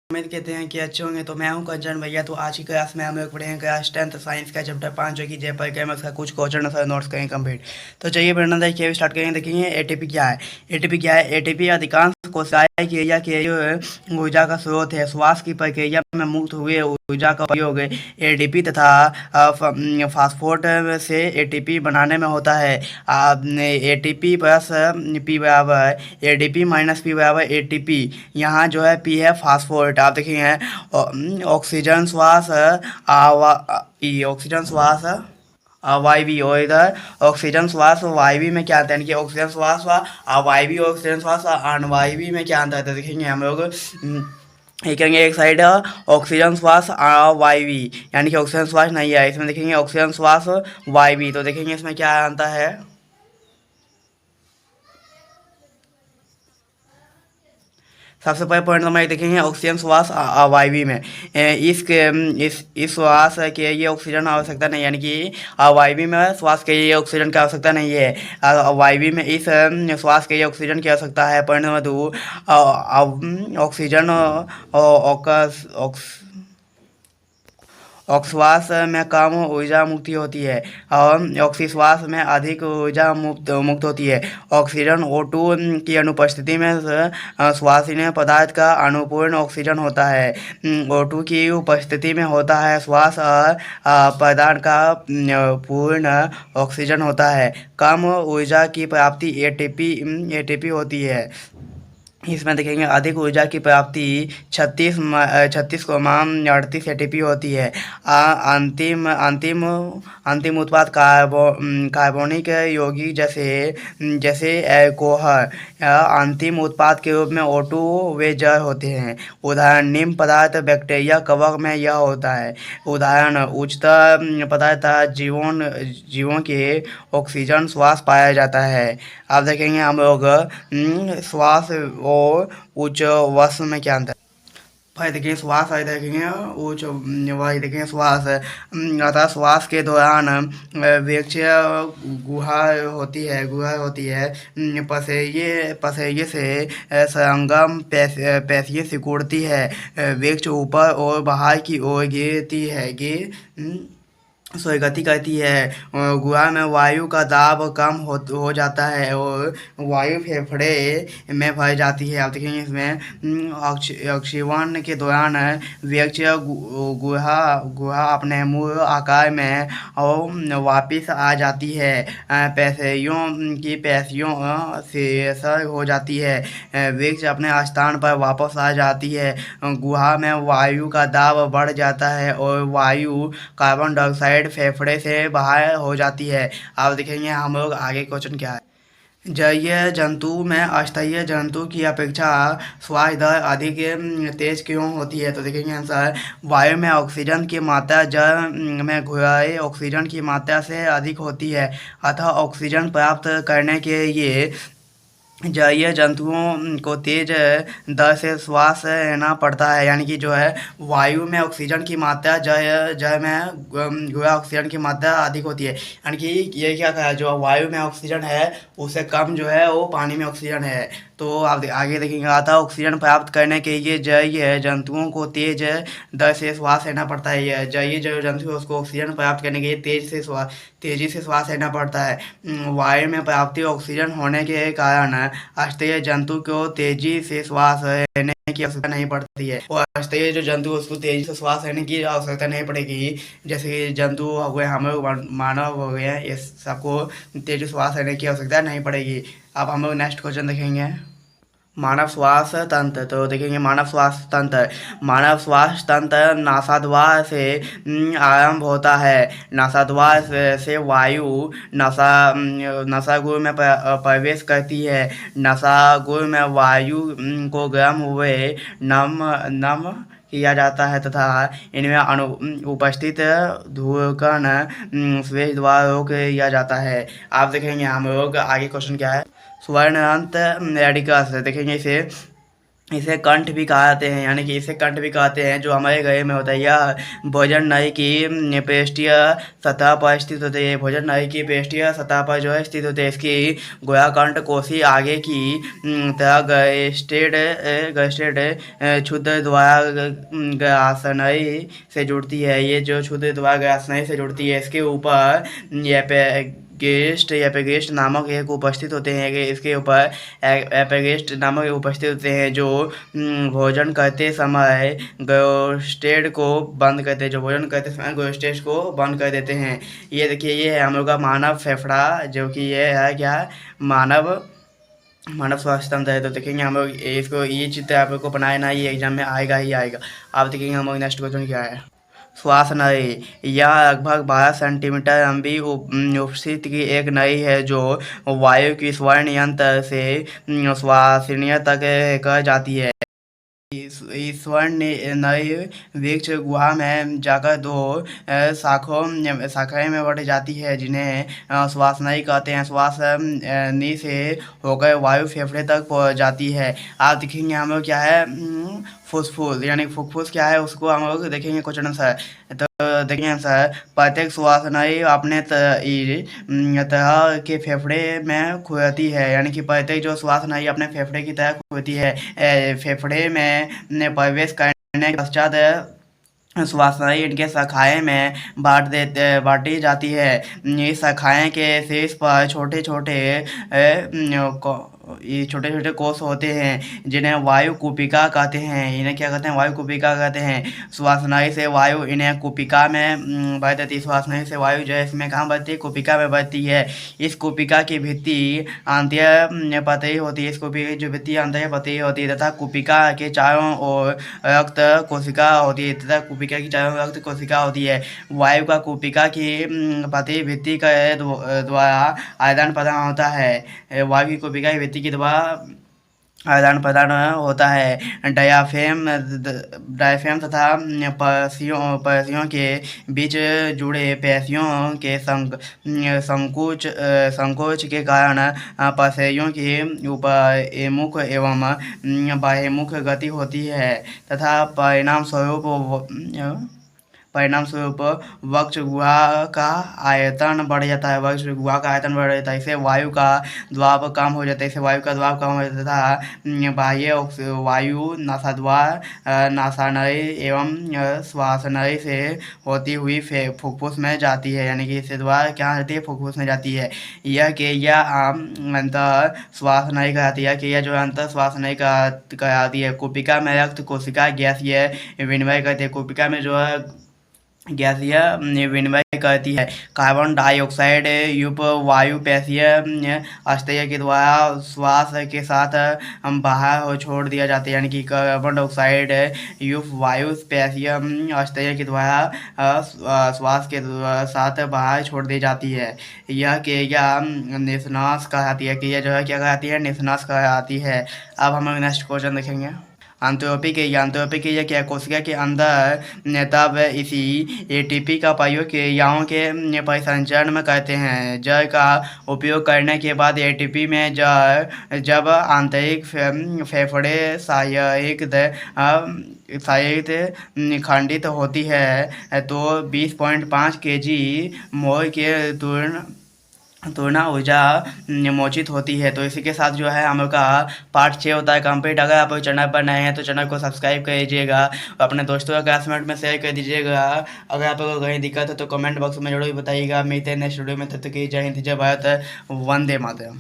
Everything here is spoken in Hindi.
उम्मीद कहते हैं कि अच्छे होंगे। तो मैं हूं कंचन भैया। तो आज की क्लास में हम लोग पढ़ेंगे क्लास 10th साइंस का चैप्टर 5 जो कि जयपुर के का कुछ क्वेश्चन और नोट्स करेंगे कंप्लीट। तो चलिए पढ़ना देखिए स्टार्ट करेंगे। देखेंगे एटीपी क्या है। एटीपी क्या है? एटीपी अधिकांश कोशिकाएं क्रिया के जो ऊर्जा का स्रोत है। श्वास की प्रक्रिया में मुक्त हुए ऊर्जा का उपयोग एटीपी तथा फास्फोट से एटीपी बनाने में होता है। एटीपी प्लस पी बराबर एडीपी माइनस पी बराबर एटीपी। यहाँ जो है पी है फास्फोरेट। आप देखेंगे ऑक्सीजन श्वास ऑक्सीजन श्वास वायवी और इधर ऑक्सीजन श्वास वायवी में क्या आता है? यानी कि ऑक्सीजन श्वास वायवी ऑक्सीजन श्वास अणवायवी में क्या आता है? तो देखेंगे हम लोग ये कहेंगे एक साइड ऑक्सीजन श्वास वायवी, यानी कि ऑक्सीजन श्वास नहीं है इसमें। देखेंगे ऑक्सीजन श्वास वायवी, तो देखेंगे इसमें क्या आता है। सबसे पहले पॉइंट नंबर एक देखेंगे ऑक्सीजन श्वास वायवी में। इस श्वास के लिए ऑक्सीजन आवश्यकता नहीं, यानी कि वायवी में श्वास के लिए ऑक्सीजन की आवश्यकता नहीं है। वायवी में इस श्वास के लिए ऑक्सीजन की आवश्यकता है। पॉइंट नंबर दो, ऑक्सीजन ऑक्सवास में कम ऊर्जा मुक्ति होती है और ऑक्सीश्वास में अधिक ऊर्जा मुक्त होती है। ऑक्सीजन O2 की अनुपस्थिति में श्वासीय पदार्थ का अनुपूर्ण ऑक्सीजन होता है। O2 की उपस्थिति में होता है श्वास पदार्थ का पूर्ण ऑक्सीजन होता है। कम ऊर्जा की प्राप्ति एटीपी होती है। इसमें देखेंगे अधिक ऊर्जा की प्राप्ति 36,38 एटीपी होती है। अंतिम अंतिम अंतिम उत्पाद कार्बनिक यौगिक जैसे जैसे एल्कोहल अंतिम उत्पाद के रूप में O2 वे जड़ होते हैं। उदाहरण निम्न पदार्थ बैक्टीरिया कवक में यह होता है। उदाहरण उच्चतर पदार्थ जीवों के ऑक्सीजन श्वास पाया जाता है। अब देखेंगे हम लोग श्वास और उच्च वस में क्या अंतर। भाई देखिए श्वास है, देखेंगे उच्च वही देखेंगे श्वास अर्थात श्वास के दौरान वृक्षीय गुहा होती है। पसेये से संगम पेशियाँ सिकुड़ती है। वृक्ष ऊपर और बाहर की ओर गिरती है गति करती है। गुहा में वायु का दाब कम हो जाता है और वायु फेफड़े में भर जाती है। आप देखेंगे इसमें ऑक्सीजन के दौरान वृक्षीय गुहा अपने मूल आकार में और वापस आ जाती है। पेशियों से हो जाती है। वृक्ष अपने स्थान पर वापस आ जाती है। गुहा में वायु का दाब बढ़ जाता है और वायु कार्बन डाइऑक्साइड फेफड़े से बाहर हो जाती है। अब देखेंगे हम लोग आगे क्वेश्चन क्या है। जलीय जंतु में अस्थायी जंतु की अपेक्षा श्वास दर अधिक तेज क्यों होती है? तो देखेंगे आंसर वायु में ऑक्सीजन की मात्रा जल में घुराए ऑक्सीजन की मात्रा से अधिक होती है। अतः ऑक्सीजन प्राप्त करने के लिए जलीय जंतुओं को तेज दर से श्वास लेना पड़ता है। यानी कि जो है वायु में ऑक्सीजन की मात्रा जल में गोया ऑक्सीजन की मात्रा अधिक होती है। यानी कि ये क्या कहा, जो वायु में ऑक्सीजन है उससे कम जो है वो पानी में ऑक्सीजन है। तो आप आगे देखेंगे आता ऑक्सीजन प्राप्त करने के लिए जलीय जंतुओं को तेज दर से श्वास लेना पड़ता है। यह जलीय जो जंतु है उसको ऑक्सीजन प्राप्त करने के लिए तेजी से श्वास लेना पड़ता है। वायु में प्राप्ति ऑक्सीजन होने के कारण अस्थायी जंतु को तेजी से श्वास लेने की आवश्यकता नहीं पड़ती है। और अस्थायी जो जंतु उसको तेजी से श्वास लेने की आवश्यकता नहीं पड़ेगी। जैसे कि जंतु हो गए, हम लोग मानव हो गए, ये सबको तेजी श्वास लेने की आवश्यकता नहीं पड़ेगी। अब हम लोग नेक्स्ट क्वेश्चन देखेंगे मानव श्वास तंत्र। तो देखेंगे मानव श्वास तंत्र नासाद्वार से आरंभ होता है। नासाद्वार से वायु नसागुर में प्रवेश करती है। नसागुर में वायु को गर्म हुए नम किया जाता है तथा इनमें उपस्थित धूलकण श्वेत द्वार रोक दिया जाता है। आप देखेंगे हम लोग आगे क्वेश्चन क्या है। स्वर्ण अंत रेडिकस देखेंगे इसे इसे कंठ भी कहते हैं, यानी कि इसे कंठ भी कहते हैं, जो हमारे गले में होता है। यह भोजन नली की पृष्ठीय सतह पर स्थित होती है। भोजन नली की पृष्ठीय सतह पर जो है स्थित होती है। इसकी गुहाकंठ कोशी आगे की तरह गस्टेड क्षुद्र द्वारा ग्रासनयी से जुड़ती है। ये जो क्षुद्र द्वारा ग्रासनयी से जुड़ती है, इसके ऊपर एपेगेस्ट नामक एक उपस्थित होते हैं कि इसके ऊपर एपेगेस्ट नामक एक उपस्थित होते हैं, जो भोजन करते समय ग्रोस्टेड को बंद करते हैं। जो भोजन करते समय ग्रोस्टेड को बंद कर देते हैं। ये देखिए, ये है हम लोग का मानव फेफड़ा, जो कि ये है क्या, मानव स्वास्थ्य तंत्र है। तो देखेंगे हम लोग इसको, ये चित्र आप लोग को बनाए ना, ये एग्जाम में आएगा ही आएगा। आप देखेंगे हम लोग नेक्स्ट क्वेश्चन क्या है। श्वास नली, यह लगभग 12 सेंटीमीटर लंबी उपस्थित की एक नली है, जो वायु की स्वर्ण यंत्र से श्वासनीय तक कर जाती है। इस स्वर्ण नली वृक्ष गुहा में जाकर दो शाखाएं में बढ़ जाती है, जिन्हें श्वास नली कहते हैं। श्वास नली से होकर वायु फेफड़े तक पहुंच जाती है। आप देखेंगे हम लोग क्या है, फुसफुस, यानी फुफ्फुस क्या है, उसको हम लोग देखेंगे क्वेश्चन आंसर। तो देखिए आंसर, प्रत्येक श्वास नली अपने तरह के फेफड़े में खुलती है, यानी कि प्रत्येक जो श्वास नली अपने फेफड़े की तरह खुलती है। फेफड़े में प्रवेश करने के पश्चात श्वास नली इनके शाखाएं में बांटी जाती है। इस शाखाएं के शीर्ष पर छोटे छोटे ये छोटे छोटे कोष होते हैं, जिन्हें वायु कूपिका कहते हैं। इन्हें क्या कहते हैं, वायु कूपिका कहते हैं। श्वास नली से वायु इन्हें कूपिका में बढ़ जाती है। श्वास नली से वायु जो है इसमें कहाँ बढ़ती है, कूपिका में बढ़ती है। इस कूपिका की भित्ति आंतर्य पतली होती है। इस कूपिका की जो भित्ति आंतर्य पतली होती है, तथा कूपिका के चारों ओर रक्त कोशिका होती है। तथा कूपिका की चारों ओर रक्त कोशिका होती है। वायु का कूपिका की पतली भित्ति के द्वारा आदान प्रदान होता है। वायु की कूपिका की भित्ति के द्वारा आदान प्रदान होता है। डायाफ्राम तथा पेशियों के बीच जुड़े पेशियों के संकोच के कारण पेशियों के ऊपर एवं बाह्यमुख गति होती है, तथा परिणाम स्वरूप वक्ष गुहा का आयतन बढ़ जाता है। वक्ष गुहा का आयतन बढ़ जाता है। इससे वायु का दबाव कम हो जाता है। तथा बाह्य वायु नासाद्वार, नासानली एवं श्वासनली से होती हुई फुफ्फुस में जाती है, यानी कि इससे द्वारा क्या होती है, फुफ्फुस में जाती है। यह अंतर श्वास नली कहलाती है, कि यह जो अंतर श्वास नली कहलाती है। कूपिका में रक्त कोशिका गैसीय विनिमय करती है। कूपिका में जो है गैसीय विनिमय करती है। कार्बन डाइऑक्साइड युक्त वायु पेशीय अस्थैय के द्वारा श्वास के साथ बाहर छोड़ दिया जाता है, यानी कि कार्बन डाइऑक्साइड युक्त वायु पेशीय अस्थैय के द्वारा श्वास के साथ बाहर छोड़ दी जाती है। यह क्रिया निश्वास कहलाती है। क्रिया जो है क्या कहलाती है, निश्वास कहलाती है। अब हम नेक्स्ट क्वेश्चन देखेंगे। आंतरोपिक क्रिया क्या, कोशिका के अंदर तब इसी एटीपी का प्रयोग क्रियाओं के परिसंचरण में करते हैं। जल का उपयोग करने के बाद एटीपी में जब आंतरिक फेफड़े सहायक खंडित होती है, तो 20.5 kg मोल के तुलना ऊर्जा मोचित होती है। तो इसी के साथ जो है हम लोग का पार्ट 6 होता है कंप्लीट। अगर आप चैनल पर नए हैं तो चैनल को सब्सक्राइब कर दीजिएगा, अपने दोस्तों और क्लासमेट में शेयर कर दीजिएगा। अगर आप लोगों को कहीं दिक्कत है तो कमेंट बॉक्स में जरूर बताइएगा। मिलते हैं नेक्स्ट वीडियो में, तब तक जय हिंद, जय भारत, वंदे मातरम।